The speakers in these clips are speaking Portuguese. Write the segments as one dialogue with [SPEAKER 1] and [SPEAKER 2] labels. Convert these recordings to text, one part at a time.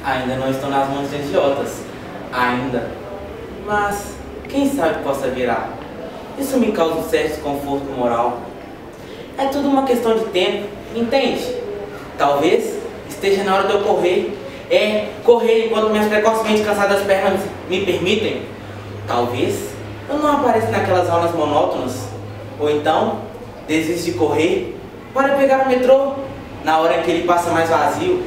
[SPEAKER 1] Ainda não estou nas mãos de idiotas. Ainda. Mas quem sabe possa virar. Isso me causa um certo desconforto moral. É tudo uma questão de tempo, entende? Talvez esteja na hora de eu correr. Correr enquanto minhas precocemente cansadas pernas me permitem. Talvez eu não apareça naquelas aulas monótonas. Ou então, desisto de correr para pegar o metrô na hora em que ele passa mais vazio.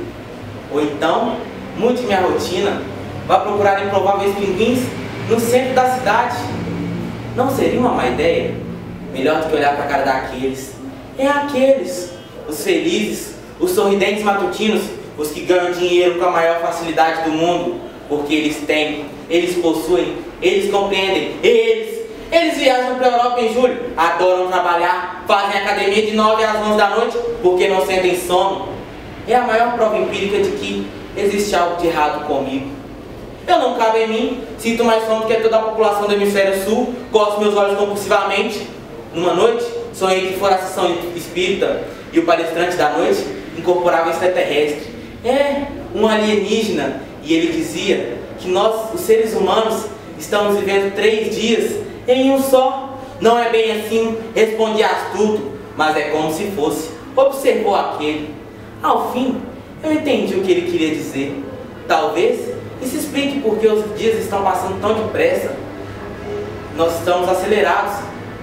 [SPEAKER 1] Ou então, mude minha rotina, vá procurar improváveis pinguins no centro da cidade. Não seria uma má ideia? Melhor do que olhar para a cara daqueles. Aqueles, os felizes, os sorridentes matutinos, os que ganham dinheiro com a maior facilidade do mundo, porque eles têm, eles possuem, eles compreendem, eles viajam para a Europa em julho, adoram trabalhar, fazem academia de 9 às 11 da noite, porque não sentem sono. É a maior prova empírica de que existe algo de errado comigo. Eu não cabo em mim, sinto mais sono do que toda a população do hemisfério sul, coço meus olhos compulsivamente. Numa noite, sonhei que fora a sessão espírita e o palestrante da noite incorporava extraterrestre. Um alienígena, e ele dizia que nós, os seres humanos, estamos vivendo 3 dias em um só. Não é bem assim, respondi astuto, mas é como se fosse, observou aquele. Ao fim, eu entendi o que ele queria dizer. Talvez isso explique por que os dias estão passando tão depressa. Nós estamos acelerados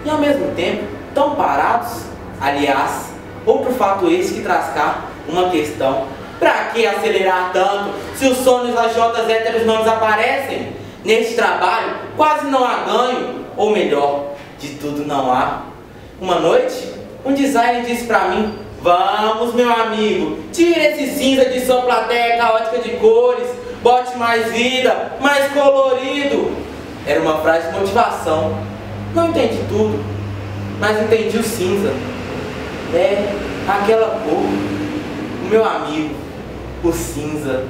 [SPEAKER 1] e ao mesmo tempo tão parados. Aliás, outro fato esse que traz cá uma questão. Pra que acelerar tanto se os sonhos das jotas héteros não desaparecem? Neste trabalho quase não há ganho, ou melhor, de tudo não há. Uma noite, um designer disse pra mim: vamos, meu amigo, tire esse cinza de sua plateia caótica de cores, bote mais vida, mais colorido. Era uma frase de motivação. Não entendi tudo, mas entendi o cinza. Aquela cor. O meu amigo, o cinza.